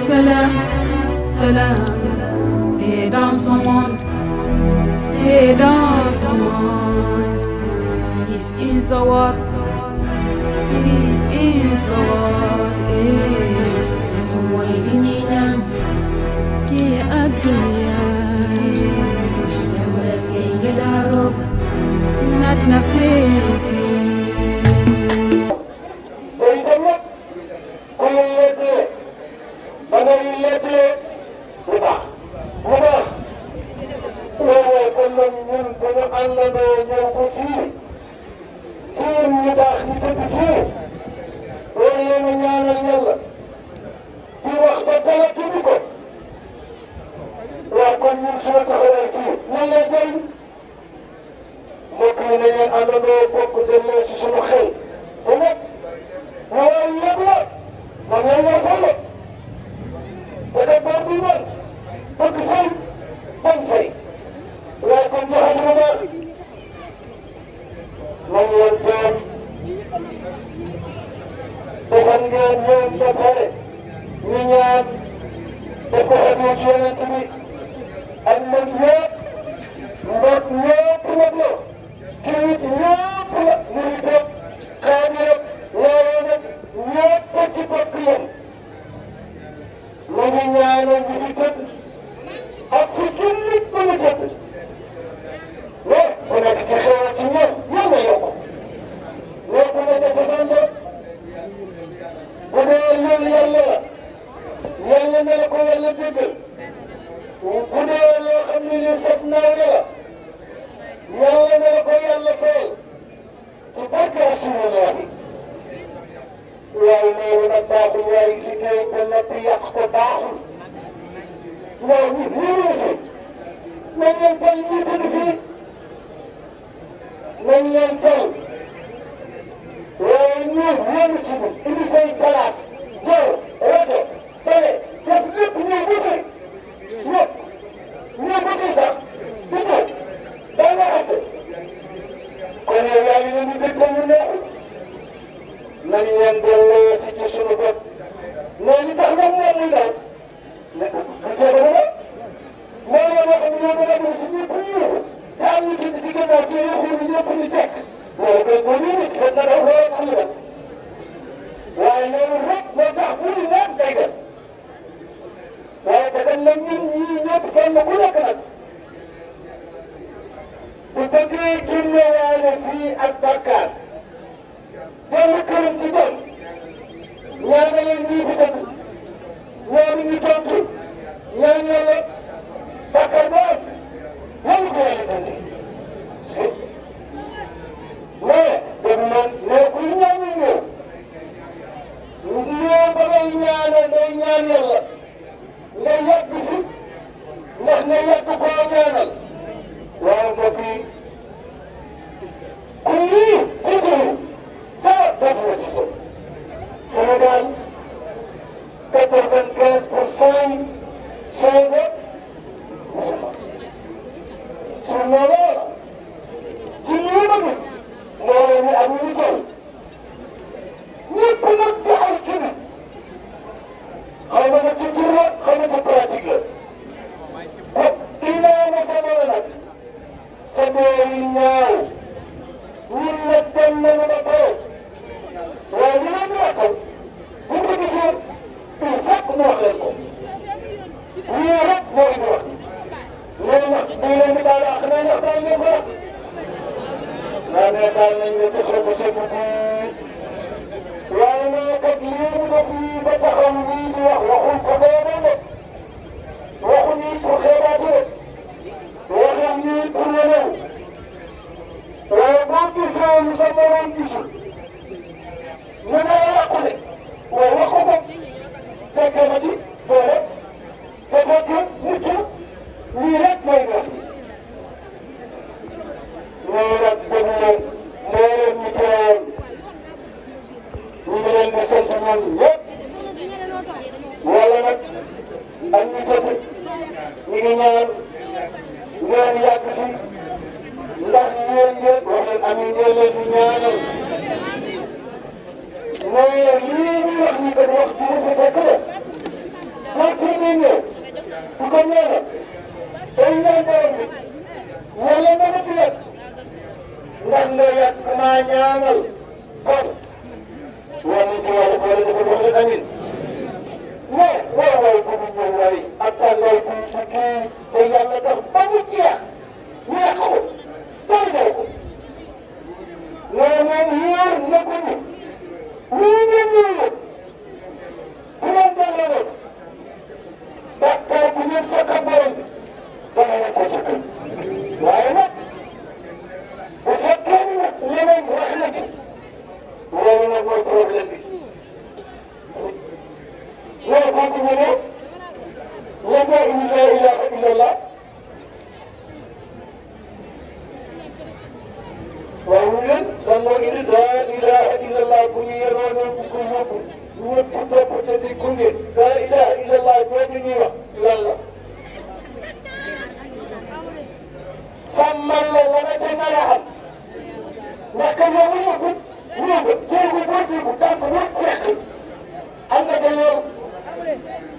salam, salam, paix dans son monde, paix dans son monde. Peace in the world, peace in the world. Mooy li ñuy ñaan ci àdduna. Dem rek kay ngelaaroo naat na féete. mais lii ñu wax ni que wax ji mu fi fekk la ngi ñëw bu ko ñëwee day ñaan borom bi yàlla na ma fi yegg ndax nga yàgg maa ñaanal kon wala ko yàlla boole dafa wax leen amin mais waaw waay bu mu ñëw waay ak tàngoor bu mu kii te yàlla tax ba mu jeex ñu yàq ko dara jar ko mais moom wóor na ko ni lii ngeen ñëw la bu leen delloo bàkkaar bu ñëw sa ka borom bi dana la ko jëkkal waaye nag bu fekkee ni nag leneen wax na ci loolu nag mooy problème bi loolu kooku ñu ne la ilaha illallah waaw ñu leen dan moo indi laa ilaha illallah bu ñu yeroo noonu bu ko yóbbu ñëpp topp te di gunge laa ilaha illallah boobu ñuy wax lan la sàmmal la la nga ca nar a am ndax que yow bu yóbbu jéego boo jéego tànk boo fekk am na ca yoon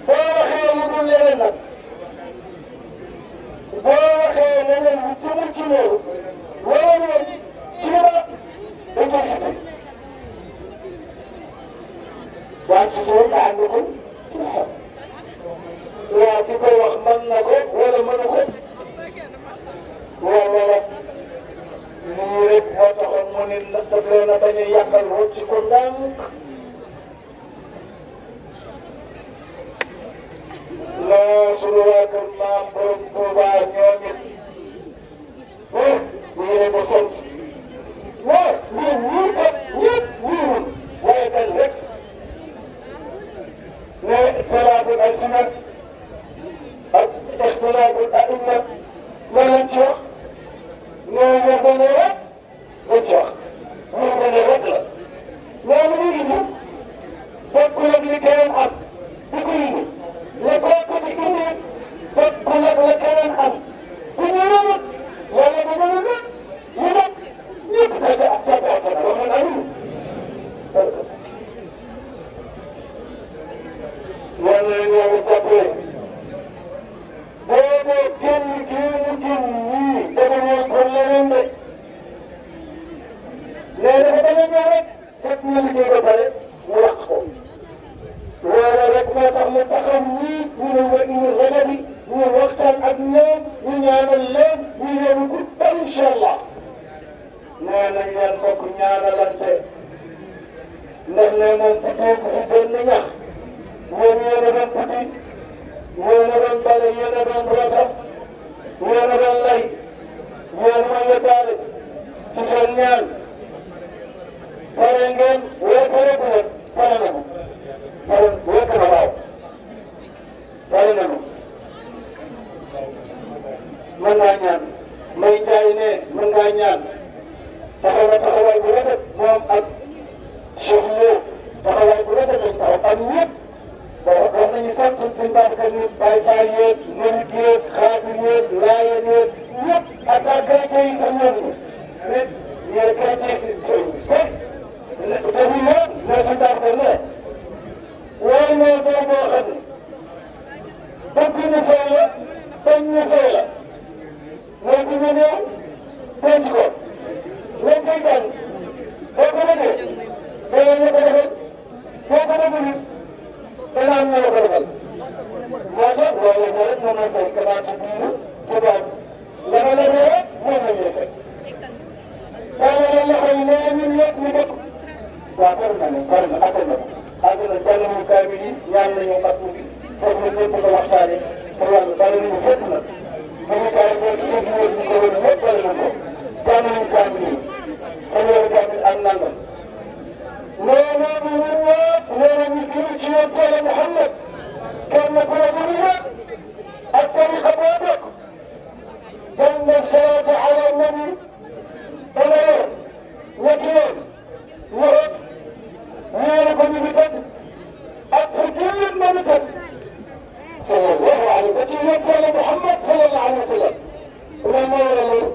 boo waxee lu dul leneen nag boo waxee leneen lu jëmul ci loolu loolu ci la dañ koy sikki waaye su fekkee nga ànd ko waaw ki koy wax mën na ko wala mënu ko wala lii rek moo taxoon mu ne daf leen a bañ a yàqal rocc ko ndànk la sunu waa kër maam borom Touba ñoom it ñu ngi leen di sant waaw ñun ñii kat ñëpp ñiiwul waaye benn rek ne salaatul alsinat ak ixtilaaful aimma la lañ ci wax nee nga bële rek lañ ci wax ñu bële rek la loolu mu indi bokkul ak li keneen am di ko indi la kooku di indi bokkul ak la keneen am bu ñu yoroon yàlla dina la lépp ñu nekk ñëpp daje ak daje ak daje wax nga amiin yàlla na yàlla jàppale boo génn génn ñii dama ñëw kon leneen de mais dafa bañ a ñëw rek fekk ñu liggéey ba pare mu yàq ko loolu rek moo tax mu taxaw ñii ñu ne wa indi rajo bi ñu waxtaan ak ñoom ñu ñaanal leen ñu yóbbu ko ba incha allah nee nañ leen mbokk ñaanalante ndax ne moom bu dee ko fi benn ñax yéen yéen a doon puti yéen a doon bale yéen a doon rota yéen a doon lay yéen a ma yóbbaale ci seen ñaan pare ngeen wala pare bu leen pare na ko pare wekk na waaw pare na ko mën ngaa ñaan may jaay ne mën ngaa ñaan taxaw na taxawaay bu rafet moom ak Cheikh Lo taxawaay bu rafet lañ taxaw ak ñëpp wax nañu sant sëñ Babacar ni Baye Fall yeeg Murid yeeg Xaadir yeeg Laayeen yeeg ñëpp attaque chrétien yi sax ñoom ñi mais ñooy chrétien dañuy ñëw mais sëñ Babacar ne waaye moo doon boo xam ne bëgg ñu fay la bañ ñu fay la mais bu ñu ñëw denc ko lañ koy jàng boo ko bëggee dana ñu ko defal boo ko bëggul danaa ñu la ko defal moo tax loolu moo rek moom la fay kalaatu diinu tubaab la ma la rek moom la ñuy fay waaye la loxo yi nee ñun ñëpp ñu bokk waaw bari na attan na ko àgg na jàng nañu kaamil yi ñaan nañu at bi foofu la ñëpp ko waxtaane pour wàllu bari nañu fépp nag bu ñu kaay ñoom sëñ bi ñu ko wër ñëpp bari nañu ko jàng nañu kaamil yi fanweeri kaamil ak nangam loolu ñun ñëpp loolu ñu gën ci yoon Yàlla Muhammad kenn ku la gën a ak tariqa boo bokk jàng salaatu ala nabi dana yor ñetti yoon ñëwaat ñëwee ko ñu ngi tëdd ak fu jullit ma ngi tëdd sallallahu alayhi wa ci yoon Yàlla Muhammad sallallahu alayhi wa sallam loolu moo waral loolu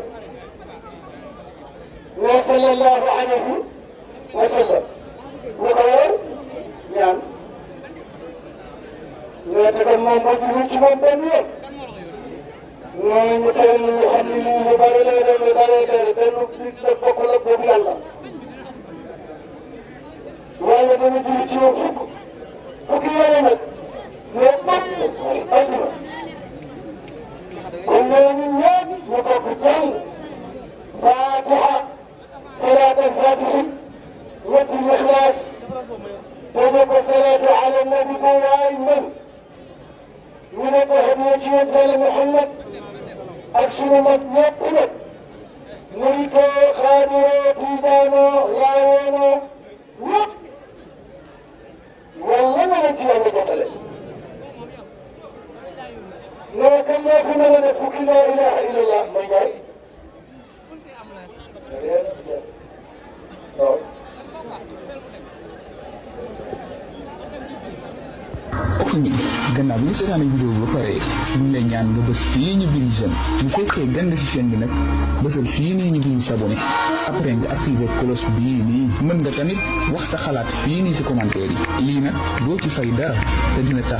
ne sallallahu alayhi wa sallam lu ko waral ñaan ne mais te kon moom boo jublu ci moom benn yoon ñooñu teel ñu xam ne lii lu bari lay doon lu bari bëri benn nit la bokk la boobu yàlla waaye dana jublu ci yow fukki yooyu nag ñoo bëri mooy àdduna kon ñooñu ñëpp ñu bokk jàng Fatiha salaatal Fatihi ñetti Ixlaas daje ko salaatu ala nabi bu waay mën ñu ne ko hadiya ci yonent Yàlla Muhammad ak sunu mag ñëpp nag muy ko xaadiroo tiijaanoo laayeenoo ñëpp yàlla na leen ci yàlla jotale nee kan moo fi mën a def fukki laa ilaha illallah may jaay waaw mbokk mi gannaaw bi ñu seetaan vidéo ba pare ñu ngi lay ñaan nga bës fii ñu bind j'aime bu fekkee gande ci chaîne bi nag bësal fii nii ñu bind s'abonné après nga activé cloche bii nii mën nga tamit wax sa xalaat fii nii ci commentaire yi lii nag doo ci fay dara te dina tax